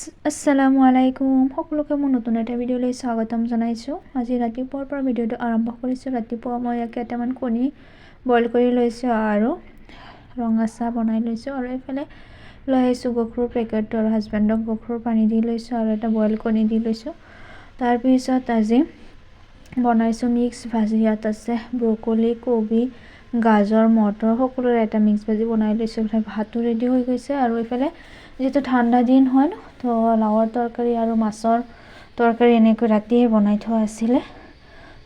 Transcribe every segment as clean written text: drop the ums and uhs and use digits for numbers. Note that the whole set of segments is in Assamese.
আসসালামু আলাইকুম সকলোকে মোৰ নতুন এটা ভিডিঅ'লৈ স্বাগতম জনাইছোঁ। আজি ৰাতিপুৱাৰ পৰা ভিডিঅ'টো আৰম্ভ কৰিছোঁ। ৰাতিপুৱা মই কেইটামান কণী বইল কৰি লৈছোঁ আৰু ৰঙা চাহ বনাই লৈছোঁ আৰু এইফালে লৈ আহিছোঁ গখৰুৰ পেকেটটো আৰু হাজবেণ্ডক গখৰুৰ পানী দি লৈছোঁ আৰু এটা বইল কণী দি লৈছোঁ। তাৰপিছত আজি বনাইছোঁ মিক্স ভাজি। ইয়াত আছে ব্ৰকলি, কবি, গাজৰ, মটৰ সকলোৰে এটা মিক্স ভাজি বনাই লৈছোঁ। ভাতো ৰেডি হৈ গৈছে আৰু এইফালে যেহেতু ঠাণ্ডা দিন হয় ন, তো লাওৰ তৰকাৰী আৰু মাছৰ তৰকাৰী এনেকৈ ৰাতিয়ে বনাই থোৱা আছিলে,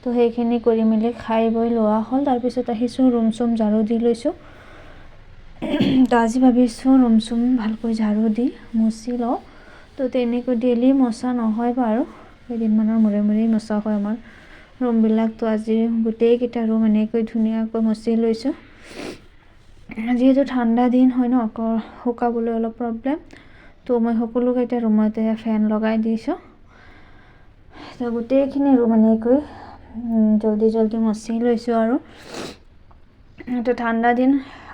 তো সেইখিনি কৰি মেলি খাই বৈ লোৱা হ'ল। তাৰপিছত আহিছোঁ ৰুম চুম ঝাৰু দি লৈছোঁ। তো আজি ভাবিছোঁ ৰুম চুম ভালকৈ ঝাৰু দি মুচি লওঁ। তো তেনেকৈ ডেইলি মচা নহয় বাৰু, কেইদিনমানৰ মূৰে মূৰেই মচা হয় আমাৰ ৰুমবিলাক। তো আজি গোটেইকেইটা ৰুম এনেকৈ ধুনীয়াকৈ মচি লৈছোঁ। যিহেতু ঠাণ্ডা দিন হয় ন, শুকাবলৈ অলপ প্ৰব্লেম, তো মই সকলোকেইটা ৰুমতে ফেন লগাই দিছোঁ। তো গোটেইখিনি ৰুম এনেকৈ জলদি মচি লৈছোঁ আৰু তো ঠাণ্ডা দিন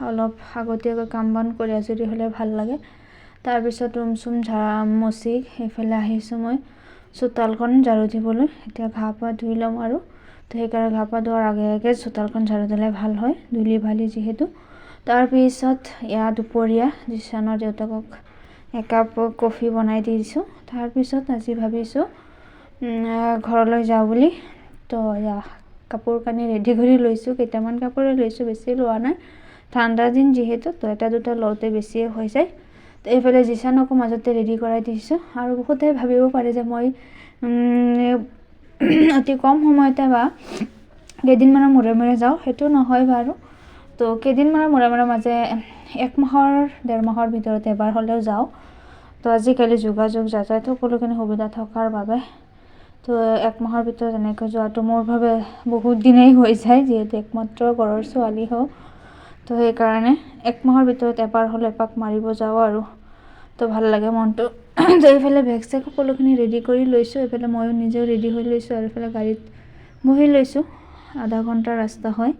অলপ আগতীয়াকৈ কাম বন কৰি আজৰি হ'লে ভাল লাগে। তাৰপিছত ৰুম চুম মচি সেইফালে আহিছোঁ মই চোতালখন ঝাৰু দিবলৈ। এতিয়া ঘা পা ধুই ল'ম আৰু তো সেইকাৰণে ঘা পা ধোৱাৰ আগে আগে চোতালখন ঝাৰু দিলে ভাল হয়, ধূলি বালি যিহেতু। তাৰপিছত দুপৰীয়া জিছানৰ দেউতাকক একাপ কফি বনাই দি দিছোঁ। তাৰপিছত আজি ভাবিছোঁ ঘৰলৈ যাওঁ বুলি। তো কাপোৰ কানি ৰেডি কৰি লৈছোঁ, কেইটামান কাপোৰে লৈছোঁ, বেছি লোৱা নাই। ঠাণ্ডা দিন যিহেতু, তো এটা দুটা লওঁতে বেছিয়ে হৈ যায়। তো এইফালে জিছানকো মাজতে ৰেডি কৰাই দিছোঁ। আৰু বহুতে ভাবিব পাৰে যে মই অতি কম সময়তে বা কেইদিনমানৰ মূৰে মূৰে যাওঁ, সেইটো নহয় বাৰু। তো কেইদিনমানৰ মূৰে মূৰে মাজে 1 মাহৰ 1.5 মাহৰ ভিতৰত এবাৰ হ'লেও যাওঁ। তো আজিকালি যোগাযোগ যাতায়াত সকলোখিনি সুবিধা থকাৰ বাবে তো 1 মাহৰ ভিতৰত এনেকৈ যোৱাটো মোৰ বাবে বহুত দিনেই হৈ যায়, যিহেতু একমাত্ৰ ঘৰৰ ছোৱালী হওঁ। তো সেইকাৰণে 1 মাহৰ ভিতৰত এবাৰ হ'লে এপাক মাৰিব যাওঁ আৰু তো ভাল লাগে মনটো। তো এইফালে বেগ চেগ সকলোখিনি ৰেডি কৰি লৈছোঁ। এইফালে ময়ো নিজেও ৰেডি হৈ লৈছোঁ আৰু এইফালে গাড়ীত বহি লৈছোঁ। আধা ঘণ্টাৰ ৰাস্তা হয়।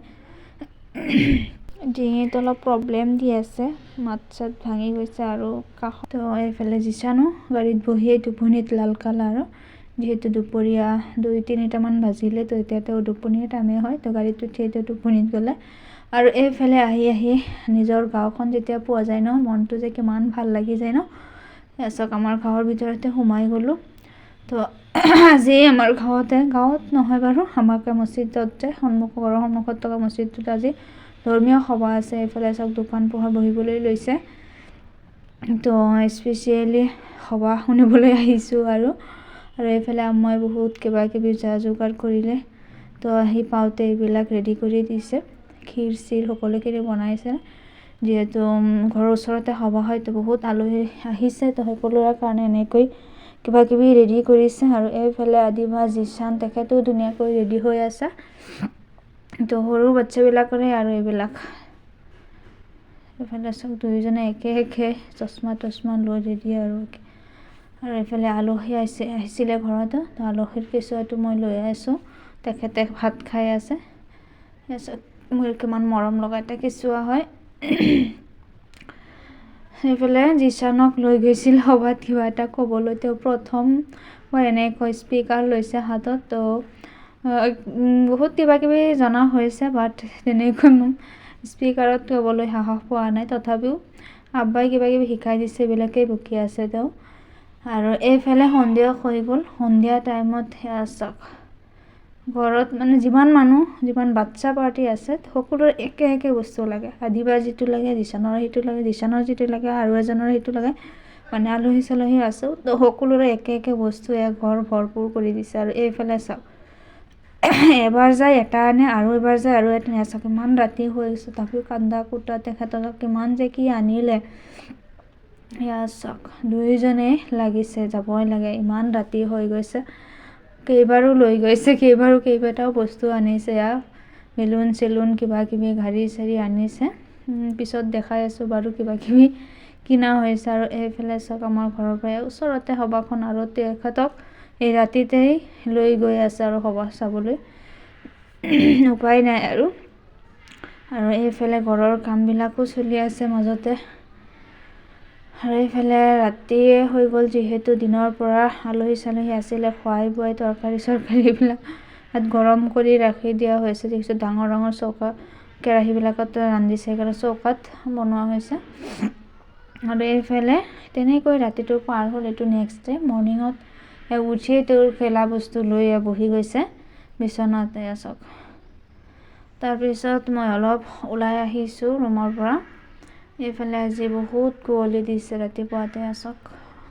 ডিঙিত অলপ প্ৰব্লেম দি আছে, মাত চাত ভাঙি গৈছে আৰু কাষত। তো এইফালে জিছানো গাড়ীত বহিয়ে টোপনিত লাল কাল আৰু যিহেতু দুপৰীয়া 2-3টামান বাজিলে, তো এতিয়াতো টোপনিৰ টাইমে হয়। তো গাড়ীত উঠি এতিয়া টোপনিত গ'লে আৰু এইফালে আহি নিজৰ গাঁওখন যেতিয়া পোৱা যায় ন, মনটো যে কিমান ভাল লাগি যায় ন। চাওক আমাৰ গাঁৱৰ ভিতৰতে সোমাই গ'লোঁ। তো আজি আমাৰ গাঁৱত নহয় বাৰু, আমাকে মছজিদতে ঘৰৰ সন্মুখত থকা মছজিদটোত আজি ধৰ্মীয় সভা আছে। এইফালে চাওক দোকান পোহাৰ বহিবলৈ লৈছে। তো স্পেচিয়েলি সভা শুনিবলৈ আহিছোঁ আৰু এইফালে মই বহুত কিবা কিবি যোগাৰ কৰিলে। তো আহি পাওঁতে এইবিলাক ৰেডি কৰি দিছে, ক্ষীৰ চিৰ সকলোখিনি বনাইছে। যিহেতু ঘৰৰ ওচৰতে সভা হয়, তো বহুত আলহী আহিছে, তো সকলোৰে কাৰণে এনেকৈ কিবা কিবি ৰেডি কৰিছে। আৰু এইফালে আদিবা জিছান তেখেতো ধুনীয়াকৈ ৰেডি হৈ আছে। তো সৰু বাচ্ছাবিলাকৰে আৰু এইবিলাক। এইফালে চব দুয়োজনে একে চশমা তচমা লৈ ৰেডি আৰু এইফালে আলহী আহিছিলে ঘৰতো, তো আলহীৰ কেঁচুৱাটো মই লৈ আছোঁ। তেখেতে ভাত খাই আছে। মোৰ কিমান মৰম লগা এটা কেঁচুৱা হয়। সেইফালে জিছানক লৈ গৈছিল সভাত কিবা এটা ক'বলৈ। তেওঁ প্ৰথমবাৰ এনেকৈ স্পীকাৰ লৈছে হাতত। তো বহুত কিবা কিবি জনা হৈছে, বাট তেনেকৈ স্পীকাৰত ক'বলৈ সাহস পোৱা নাই। তথাপিও আব্বাই কিবা কিবি শিকাই দিছে, এইবিলাকেই বকি আছে তেওঁ। আৰু এইফালে সন্ধিয়া হৈ গ'ল। সন্ধিয়া টাইমত চাওক ঘৰত যিমান বাচ্ছা পাৰ্টি আছে, সকলোৰে একে বস্তু লাগে। আদিবাৰ যিটো লাগে জিছানৰ সেইটো লাগে, জিছানৰ যিটো লাগে আৰু এজনৰ সেইটো লাগে। আলহী চালহী আছোঁ, তো সকলোৰে একে বস্তু ঘৰ ভৰপূৰ কৰি দিছে। আৰু এইফালে চাওক এবাৰ যায় এটা আনে আৰু এবাৰ যায় আৰু এটা আনে। চাওক ইমান ৰাতি হৈ গৈছে, তথাপিও কান্দা কুটা তেখেতক কিমান যে কি আনিলে। চাওক দুয়োজনে লাগিছে, যাবই লাগে, ইমান ৰাতি হৈ গৈছে। কেইবাৰো লৈ গৈছে, কেইবাটাও বস্তু আনিছে। বেলুন চেলুন কিবা কিবি গাড়ী চাড়ী আনিছে। পিছত দেখাই আছোঁ বাৰু কিবা কিবি কিনা হৈছে। আৰু এইফালে চাওক আমাৰ ঘৰৰ পৰা ওচৰতে সভাখন, আৰু তেখেতক এই ৰাতিতেই লৈ গৈ আছে আৰু সভা চাবলৈ। উপায় নাই আৰু এইফালে ঘৰৰ কামবিলাকো চলি আছে মাজতে। আৰু এইফালে ৰাতি হৈ গ'ল যিহেতু দিনৰ পৰা আলহী চালহী আছিলে, খোৱাই বোৱাই তৰকাৰী চৰকাৰীবিলাক তাত গৰম কৰি ৰাখি দিয়া হৈছে। দেখিছোঁ ডাঙৰ ডাঙৰ চৌকা কেৰাহীবিলাকত ৰান্ধিছে, সেইকাৰণে চৌকাত বনোৱা হৈছে। আৰু এইফালে তেনেকৈ ৰাতিটো পাৰ হ'ল। এইটো নেক্সট ডে মৰ্ণিঙত উঠিয়ে তেওঁৰ খেলা বস্তু লৈ বহি গৈছে বিচনাতে চাওক। তাৰপিছত মই অলপ ওলাই আহিছোঁ ৰুমৰ পৰা। এইফালে আজি বহুত কুঁৱলী দিছে ৰাতিপুৱাতে চাওক,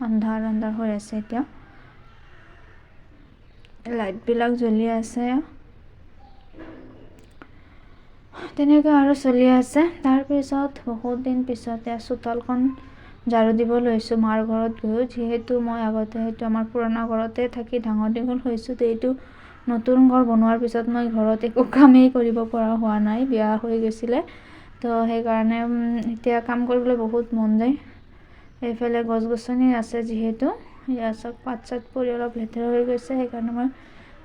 আন্ধাৰ আন্ধাৰ হৈ আছে। এতিয়া লাইটবিলাক জ্বলি আছে, তেনেকৈ আৰু চলি আছে। তাৰপিছত বহুত দিন পিছতে চোতালখন ঝাৰু দিব লৈছোঁ মাৰ ঘৰত গৈও, যিহেতু মই আগতে সেইটো আমাৰ পুৰণা ঘৰতে থাকি ডাঙৰ দীঘল হৈছোঁ। তো এইটো নতুন ঘৰ বনোৱাৰ পিছত মই ঘৰত একো কামেই কৰিব পৰা হোৱা নাই, বিয়া হৈ গৈছিলে। তো সেইকাৰণে এতিয়া কাম কৰিবলৈ বহুত মন যায়। এইফালে গছ গছনি আছে যিহেতু, ইয়াৰ চাওক পাত চাত পৰি অলপ লেতেৰা হৈ গৈছে, সেইকাৰণে মই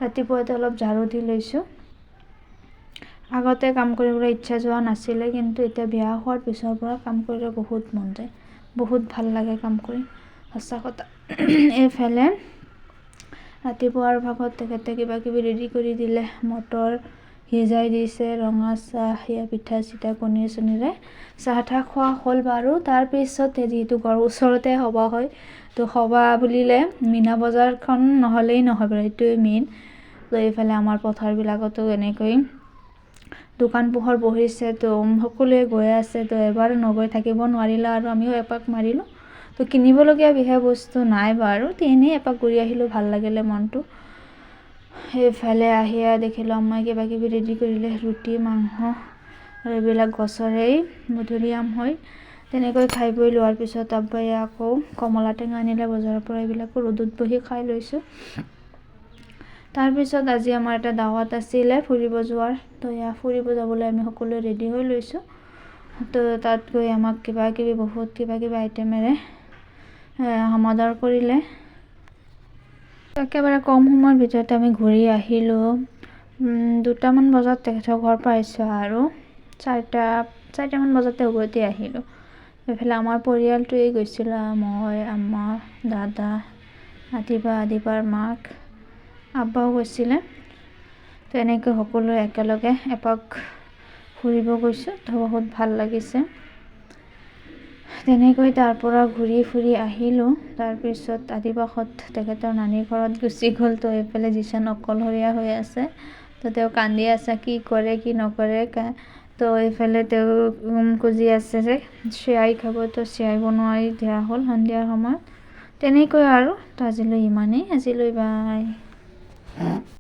ৰাতিপুৱাতে অলপ ঝাৰু দি লৈছোঁ। আগতে কাম কৰিবলৈ ইচ্ছা যোৱা নাছিলে, কিন্তু এতিয়া বিয়া হোৱাৰ পিছৰ পৰা কাম কৰিবলৈ বহুত মন যায়, বহুত ভাল লাগে কাম কৰি, সঁচা কথা। এইফালে ৰাতিপুৱাৰ ভাগত তেখেতে কিবা কিবি ৰেডি কৰি দিলে, মটৰ সিজাই দিছে, ৰঙা চাহ, সেয়া পিঠা চিঠা পনীৰ চনীৰে চাহ তাহ খোৱা হ'ল বাৰু। তাৰপিছতে যিহেতু ঘৰৰ ওচৰতে সভা হয়, তো সভা বুলিলে মীনা বজাৰখন নহ'লেই নহয় বাৰু, এইটোৱে মেইন। তো এইফালে আমাৰ পথাৰবিলাকতো এনেকৈ দোকান পোহৰ বহিছে, তো সকলোৱে গৈ আছে। তো এবাৰ নগৈ থাকিব নোৱাৰিলে আৰু আমিও এপাক মাৰিলোঁ। তো কিনিবলগীয়া বিশেষ বস্তু নাই বাৰু, এনেই এপাক ঘূৰি আহিলোঁ, ভাল লাগিলে মনটো। সেইফালে আহি দেখিলোঁ আম্মাই কিবা কিবি ৰেডি কৰিলে, ৰুটি মাংস আৰু এইবিলাক গছৰেই মধুৰিআম হয়। তেনেকৈ খাই বৈ লোৱাৰ পিছত আব্বাই আকৌ কমলা টেঙা আনিলে বজাৰৰ পৰা, এইবিলাকো ৰ'দত বহি খাই লৈছোঁ। তাৰপিছত আজি আমাৰ এটা দাৱাত আছিলে ফুৰিব যোৱাৰ, তো ফুৰিব যাবলৈ আমি সকলোৱে ৰেডি হৈ লৈছোঁ। তো তাত গৈ আমাক বহুত কিবা কিবি আইটেমেৰে সমাদৰ কৰিলে। একেবাৰে কম সময়ৰ ভিতৰতে আমি ঘূৰি আহিলোঁ। 2টামান বজাত তেখেতৰ ঘৰ পাইছোঁ আৰু 4টামান বজাতে উভতি আহিলোঁ। এইফালে আমাৰ পৰিয়ালটোৱেই গৈছিলোঁ, মই, আম্মা, দাদা, আদিবাৰ মাক, আব্বাও গৈছিলে। তো এনেকৈ সকলোৱে একেলগে এপাক ফুৰিব গৈছোঁ, তো বহুত ভাল লাগিছে। তেনেকৈ তাৰ পৰা ঘূৰি ফুৰি আহিলোঁ। তাৰপিছত আদিবাসত তেখেতৰ নানীৰ ঘৰত গুচি গ'ল। তো এইফালে যিচন অকলশৰীয়া হৈ আছে, তো তেওঁ কান্দি আছে, কি কৰে কি নকৰে। তো এইফালে তেওঁ খুজি আছে যে চিৰাই খাব, তো চিৰাই বনোৱাই দিয়া হ'ল সন্ধিয়াৰ সময়ত। তেনেকৈ আৰু। তো আজিলৈ ইমানেই, আজিলৈ বাই।